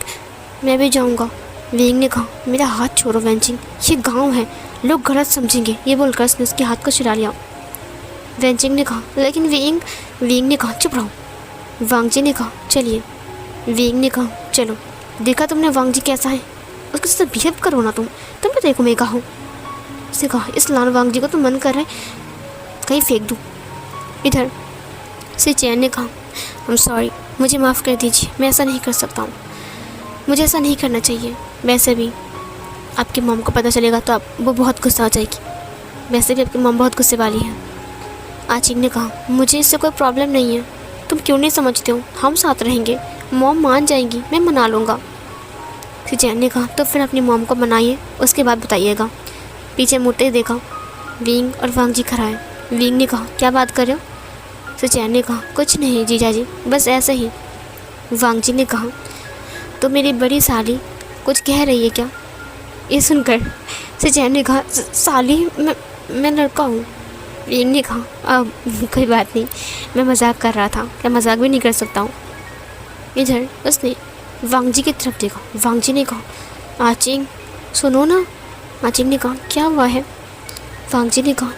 मैं भी जाऊँगा। विंग ने कहा, मेरा हाथ छोड़ो वेंचिंग, ये गाँव है, लोग गलत समझेंगे। ये बोलकर उसने उसके हाथ को छुड़ा लिया। वेंचिंग ने कहा, लेकिन विंग ने कहा, चुप रहो। वांग जी ने कहा, चलिए। विंग ने कहा, चलो। देखा तुमने वांग जी कैसा है, उसके साथ बिहेव करो ना तुम भी देखो मैं कहा हूँ। उसने कहा, इस लाल वांग जी को तो मन कर रहा है कहीं फेंक दूँ। इधर सिचैन ने कहा, आई एम सॉरी, मुझे माफ़ कर दीजिए, मैं ऐसा नहीं कर सकता हूँ, मुझे ऐसा नहीं करना चाहिए। वैसे भी आपकी मॉम को पता चलेगा तो वो बहुत गुस्सा हो जाएगी। वैसे भी आपकी मॉम बहुत गुस्से वाली है। आचिंग ने कहा, मुझे इससे कोई प्रॉब्लम नहीं है, तुम क्यों नहीं समझते हो, हम साथ रहेंगे, मॉम मान जाएंगी, मैं मना लूँगा। सिचैन ने कहा, तो फिर अपनी मॉम को मनाइए, उसके बाद बताइएगा। पीछे मुड़ते ही देखा विंग और वांग जी खड़ा है। विंग ने कहा, क्या बात कर रहे हो? सिचैन ने कहा, कुछ नहीं जीजा जी, बस ऐसे ही। वांग जी ने कहा, तो मेरी बड़ी साली कुछ कह रही है क्या? ये सुनकर सिचैन ने कहा, साली, मैं लड़का हूँ। विंग ने कहा, अब कोई बात नहीं, मैं मजाक कर रहा था, क्या मजाक भी नहीं कर सकता हूँ। इधर उसने वांग जी की तरफ देखा। वांग जी ने कहा, आचिंग सुनो ना, आचिंग ने कहा क्या हुआ है? वांगजी ने कहा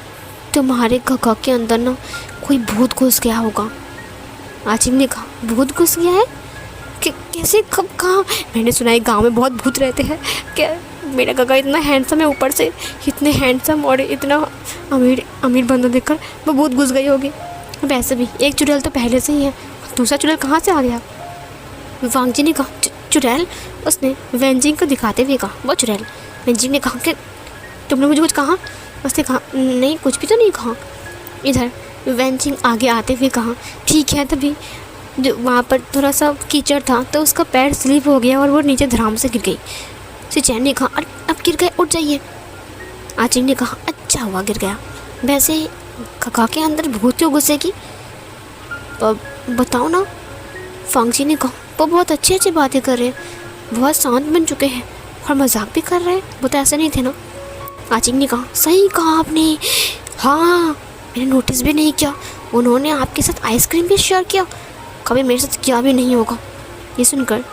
तुम्हारे गगा के अंदर ना कोई भूत घुस गया होगा। आचिंग ने कहा भूत घुस गया है? कैसे, कब, कहाँ? मैंने सुना है गांव में बहुत भूत रहते हैं। क्या मेरा गगा इतना हैंडसम है, ऊपर से इतने हैंडसम और इतना अमीर बंदा देखकर वो भूत घुस गई होगी। वैसे भी एक चुड़ैल तो पहले से ही है, दूसरा चुड़ैल कहाँ से आ गया? वांगजी ने कहा चुड़ैल? उसने वेंजिंग को दिखाते हुए कहा वो चुड़ैल। वेंजिंग ने कहा कि तुमने मुझे कुछ कहा? उसने कहा नहीं, कुछ भी तो नहीं कहा। इधर वेंजिंग आगे आते हुए कहा ठीक है। तभी जो वहाँ पर थोड़ा सा कीचड़ था तो उसका पैर स्लिप हो गया और वो नीचे धड़ाम से गिर गई। सिचैन ने कहा अरे अब गिर गए, उठ जाइए। आचिंग ने कहा अच्छा हुआ गिर गया। वैसे गगा के अंदर भूत क्यों घुसेगी? बताओ ना। वांगजी ने कहा वो बहुत अच्छी अच्छी बातें कर रहे हैं, बहुत शांत बन चुके हैं और मजाक भी कर रहे हैं, वो तो ऐसे नहीं थे ना। आचिंग ने कहा सही कहा आपने, हाँ मैंने नोटिस भी नहीं किया, उन्होंने आपके साथ आइसक्रीम भी शेयर किया, कभी मेरे साथ किया भी नहीं होगा। ये सुनकर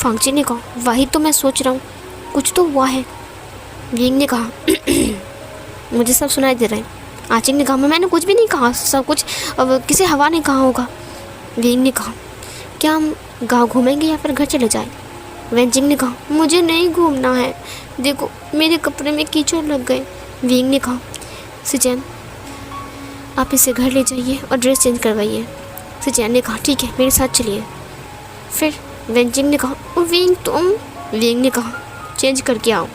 वांगजी ने कहा वही तो मैं सोच रहा हूँ, कुछ तो हुआ है। विंग ने कहा मुझे सब सुनाई दे रहा है। आचिंग ने कहा मैंने कुछ भी नहीं कहा, सब कुछ अब किसी हवा ने कहा होगा। विंग ने कहा क्या हम गांव घूमेंगे या फिर घर चले जाएं? वेंजिंग ने कहा मुझे नहीं घूमना है, देखो मेरे कपड़े में कीचड़ लग गए। विंग ने कहा सिचैन आप इसे घर ले जाइए और ड्रेस चेंज करवाइए। सिचैन ने कहा ठीक है मेरे साथ चलिए। फिर वेंजिंग ने कहा विंग तुम? विंग ने कहा चेंज करके आओ।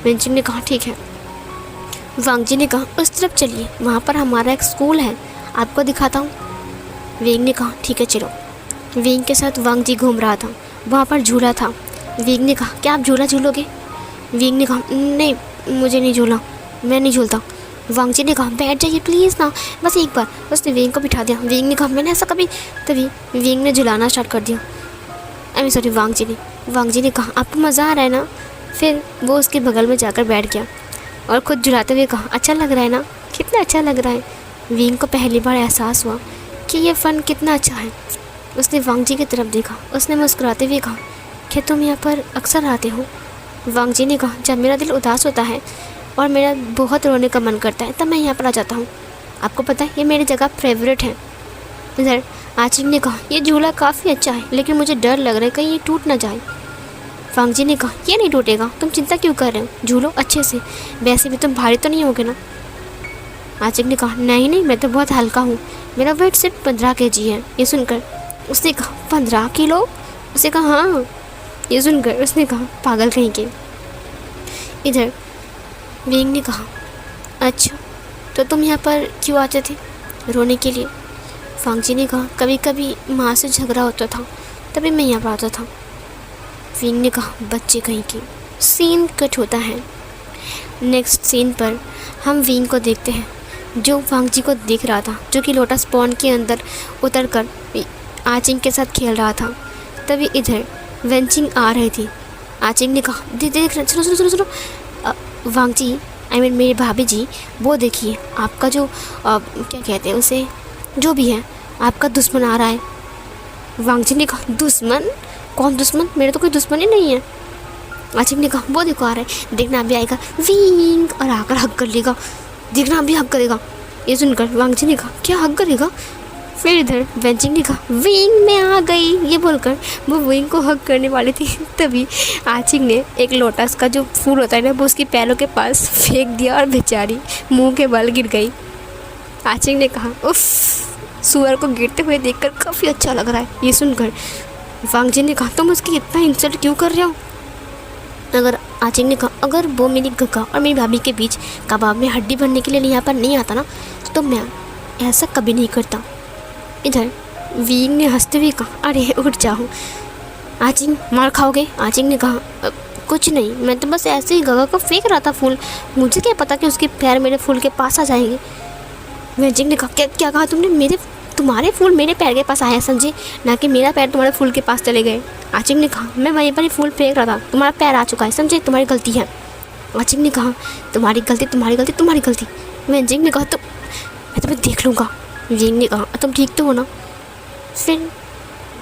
वेंजिंग ने कहा ठीक है। वांगजी ने कहा उस तरफ चलिए, वहाँ पर हमारा एक स्कूल है, आपको दिखाता हूँ। विंग ने कहा ठीक है चलो। विंग के साथ वांगजी घूम रहा था, वहाँ पर झूला था। विंग ने कहा क्या आप झूला झूलोगे? विंग ने कहा नहीं मुझे नहीं झूला, मैं नहीं झूलता। वांगजी ने कहा बैठ जाइए प्लीज़ ना, बस एक बार। उसने विंग को बिठा दिया। विंग ने कहा मैंने ऐसा कभी। तभी विंग ने झुलाना स्टार्ट कर दिया। सॉरी वांगजी ने कहा आपको मज़ा आ रहा है ना? फिर वो उसके बगल में जाकर बैठ गया और ख़ुद झुलाते हुए कहा अच्छा लग रहा है ना, कितना अच्छा लग रहा है। विंग को पहली बार एहसास हुआ कि ये फ़न कितना अच्छा है। उसने वांगजी की तरफ देखा, उसने मुस्कुराते हुए कहा क्या तुम यहाँ पर अक्सर आते हो? वांगजी ने कहा जब मेरा दिल उदास होता है और मेरा बहुत रोने का मन करता है तब मैं यहाँ पर आ जाता हूँ, आपको पता है ये मेरी जगह फेवरेट है। इधर आचिंग ने कहा ये झूला काफ़ी अच्छा है लेकिन मुझे डर लग रहा है कहीं ये टूट ना जाए। वांगजी ने कहा ये नहीं टूटेगा, तुम चिंता क्यों कर रहे हो, झूलो अच्छे से, वैसे भी तुम भारी तो नहीं होगे ना। आचिंग ने कहा नहीं मैं तो बहुत हल्का हूँ, मेरा वेट सिर्फ 15 kg है। ये सुनकर उसने कहा 15 किलो? उसे कहा हाँ। ये सुनकर उसने कहा पागल कहीं के। इधर विंग ने कहा अच्छा तो तुम यहाँ पर क्यों आते थे, रोने के लिए? वांगजी ने कहा कभी कभी माँ से झगड़ा होता था तभी मैं यहाँ पर आता था। विंग ने कहा बच्चे कहीं की। सीन कट होता है। नेक्स्ट सीन पर हम विंग को देखते हैं जो वांगजी को देख रहा था, जो कि लोटस पॉन्ड के अंदर उतरकर आचिंग के साथ खेल रहा था। तभी इधर वेंजिंग आ रही थी। आचिंग ने कहा देख सुनो वांगजी मेरी भाभी जी, वो देखिए आपका जो क्या कहते हैं उसे, जो भी है आपका दुश्मन आ रहा है। वांगजी ने कहा दुश्मन? कौन दुश्मन, मेरे तो कोई दुश्मन ही नहीं है। आचिंग ने कहा वो देखो आ रहा है, देखना अभी आएगा विंग और आकर हक कर लेगा, देखना अभी हक करेगा। ये सुनकर वांगजी ने कहा क्या हक करेगा? फिर इधर वेंजिंग ने कहा विंग मैं आ गई, ये बोलकर वो विंग को हक करने वाली थी। तभी आचिंग ने एक लोटस का जो फूल होता है ना वो उसके पैरों के पास फेंक दिया और बेचारी मुंह के बल गिर गई। आचिंग ने कहा उफ, सुअर को गिरते हुए देखकर काफ़ी अच्छा लग रहा है। ये सुनकर वांगजी ने कहा तुम उसकी इतना इंसल्ट क्यों कर रहे हो? आचिंग ने कहा अगर वो मेरी गगा और मेरी भाभी के बीच कबाब में हड्डी बनने के लिए यहाँ पर नहीं आता ना तो मैं ऐसा कभी नहीं करता। इधर विंग ने हंसते हुए कहा अरे उठ जाओ, आचिंग मार खाओगे? आचिंग ने कहा कुछ नहीं, मैं तो बस ऐसे ही गगा को फेंक रहा था फूल, मुझे क्या पता कि उसके पैर मेरे फूल के पास आ जाएंगे। वेंजिंग ने कहा क्या कहा तुमने? तुम्हारे फूल मेरे पैर के पास आए समझे, ना कि मेरा पैर तुम्हारे फूल के पास चले गए। आचिंग ने कहा मैं वहीं पर ही फूल फेंक रहा था, तुम्हारा पैर आ चुका है समझे, तुम्हारी गलती है। आचिंग ने कहा तुम्हारी गलती। वेंजिंग ने कहा तो मैं तुम्हें देख लूँगा। विंग ने कहा तुम ठीक तो हो ना? फिर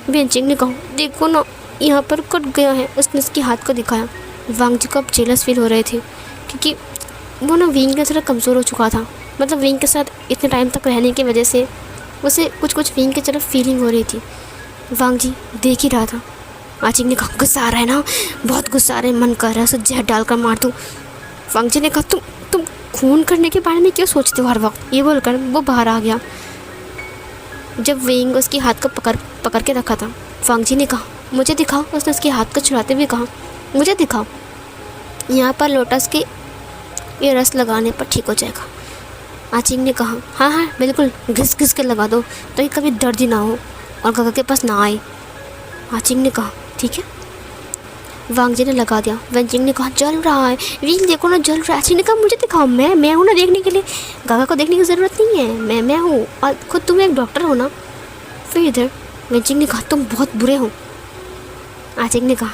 वेंजिंग ने कहा देखो ना यहाँ पर कट गया है, उसने उसके हाथ को दिखाया। वांग जी को अब जेलस फील हो रहे थे, क्योंकि वो ना विंग के थोड़ा कमज़ोर हो चुका था। मतलब विंग के साथ इतने टाइम तक रहने की वजह से उसे कुछ विंग की तरफ फीलिंग हो रही थी। वांग जी देख ही रहा था। आचिंग ने कहा, गुस्सा आ रहा है ना, बहुत गुस्सा आ रहा है, मन कर रहा है उसे जहर डालकर मार दूँ। वांग जी ने कहा, तुम खून करने के बारे में क्यों सोचते हो हर वक्त। ये बोलकर वो बाहर आ गया। जब विंग उसके हाथ को पकड़ के रखा था, वांग जी ने कहा, मुझे दिखाओ। उसने उसके हाथ को छुड़ाते हुए कहा, मुझे दिखाओ। यहाँ पर लोटस के ये रस लगाने पर ठीक हो जाएगा। आचिंग ने कहा, हाँ हाँ बिल्कुल, घिस घिस के लगा दो तो ये कभी दर्द ही ना हो और गगा के पास ना आए। आचिंग ने कहा, ठीक है। वांग जी ने लगा दिया। वेंचिंग ने कहा, जल रहा है विंग, देखो ना जल रहा है। आचिंग ने कहा, मुझे दिखाओ, मैं हूँ ना देखने के लिए, गगा को देखने की ज़रूरत नहीं है, मैं हूँ, और खुद तुम एक डॉक्टर हो ना। फिर इधर वेंचिंग ने कहा, तुम बहुत बुरे हो। आचिंग ने कहा,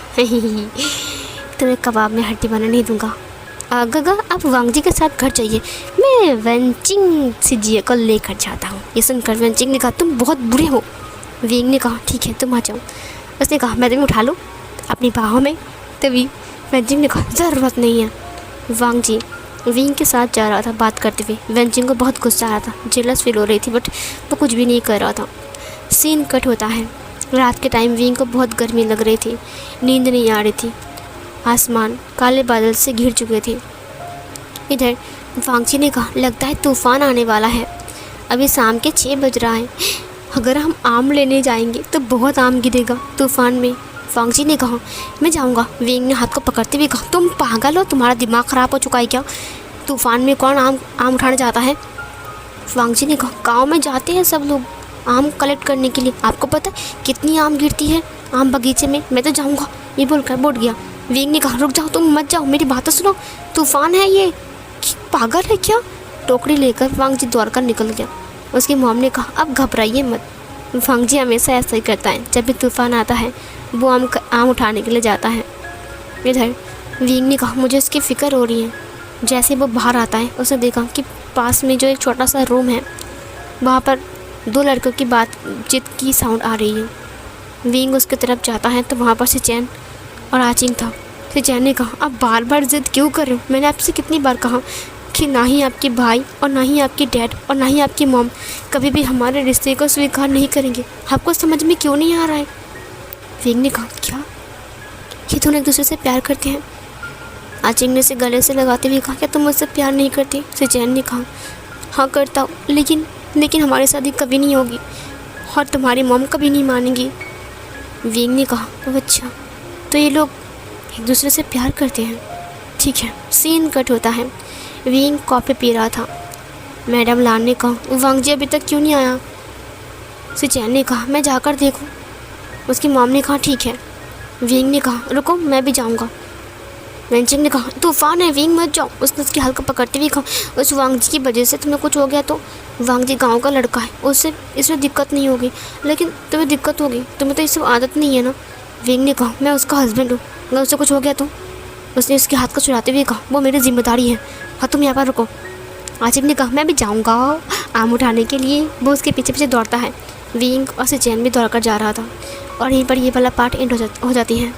तुम्हें कबाब में हड्डी बना नहीं दूंगा। गगा आप वांग जी के साथ घर जाइए, मैं वेंचिंग सिजिए को लेकर जाता हूँ। ये सुनकर वेंचिंग ने कहा, तुम बहुत बुरे हो। विंग ने कहा, ठीक है तुम आ जाओ। उसने कहा, मैं तुम्हें उठा लूँ अपनी बाहों में। तभी वेंचिंग ने कहा, ज़रूरत नहीं है। वांग जी विंग के साथ जा रहा था बात करते हुए। वेंचिंग को बहुत गुस्सा आ रहा था, जेलस फील हो रही थी, बट वो कुछ भी नहीं कर रहा था। सीन कट होता है। रात के टाइम विंग को बहुत गर्मी लग रही थी, नींद नहीं आ रही थी। आसमान काले बादल से घिर चुके थे। इधर वांग जी ने कहा, लगता है तूफ़ान आने वाला है। अभी शाम के 6 बज रहा है, अगर हम आम लेने जाएंगे तो बहुत आम गिरेगा तूफ़ान में। वांग जी ने कहा, मैं जाऊंगा। विंग ने हाथ को पकड़ते हुए कहा, तुम पागल हो, तुम्हारा दिमाग ख़राब हो चुका है क्या? तूफ़ान में कौन आम उठाने जाता है? वांग जी ने कहा, गाँव में जाते हैं सब लोग आम कलेक्ट करने के लिए, आपको पता है कितनी आम गिरती है आम बगीचे में, मैं तो जाऊँगा। ये बोलकर बोट गया। विंग ने कहा, रुक जाओ, तुम मत जाओ, मेरी बात तो सुनो, तूफ़ान है ये, पागल है क्या? टोकरी लेकर वांग जी द्वार का निकल गया। उसकी मॉम ने कहा, अब घबराइए मत, वांग जी हमेशा ऐसा ही करता है, जब भी तूफ़ान आता है वो आम उठाने के लिए जाता है। इधर विंग ने कहा, मुझे उसकी फ़िक्र हो रही है। जैसे वो बाहर आता है उसने देखा कि पास में जो एक छोटा सा रूम है वहाँ पर 2 लड़कों की बातचीत की साउंड आ रही है। विंग उसकी तरफ जाता है तो वहाँ पर सिचैन और आचिंग था। सिचैन ने कहा, अब बार बार ज़िद क्यों कर रहे हो? मैंने आपसे कितनी बार कहा कि ना ही आपके भाई और ना ही आपकी डैड और ना ही आपकी मॉम कभी भी हमारे रिश्ते को स्वीकार नहीं करेंगे। आपको समझ में क्यों नहीं आ रहा है? विंग ने कहा, क्या ये दोनों एक दूसरे से प्यार करते हैं? आचिंग ने उसे गले से लगाते हुए कहा, क्या तुम मुझसे प्यार नहीं करती? सिचैन ने कहा, हाँ करता हूँ, लेकिन हमारी शादी कभी नहीं होगी और तुम्हारी मॉम कभी नहीं मानेगी। विंग ने कहा, अच्छा तो ये लोग एक दूसरे से प्यार करते हैं, ठीक है। सीन कट होता है। विंग कॉफ़ी पी रहा था। मैडम लान ने कहा, वांग जी अभी तक क्यों नहीं आया? सिचैन ने कहा, मैं जाकर देखूं। उसकी मॉम ने कहा, ठीक है। विंग ने कहा, रुको मैं भी जाऊंगा। वेंचिंग ने कहा, तूफ़ान है विंग मत जाओ। उसने उसकी हल्का पकड़ते हुए कहा, उस वांग जी की वजह से तुम्हें कुछ हो गया तो? वांग जी गाँव का लड़का है, उससे इसमें दिक्कत नहीं होगी, लेकिन तुम्हें दिक्कत होगी, तुम्हें तो इससे आदत नहीं है ना। विंग ने कहा, मैं उसका हस्बैंड हूँ, अगर उससे कुछ हो गया तो? उसने उसके हाथ को छुड़ाते हुए कहा, वो मेरी जिम्मेदारी है, हाँ तुम यहाँ पर रुको। आचिंग ने कहा, मैं भी जाऊँगा आम उठाने के लिए। वो उसके पीछे पीछे दौड़ता है। विंग और सिचैन भी दौड़ कर जा रहा था। और यहीं पर ये वाला पार्ट एंड हो जाती है।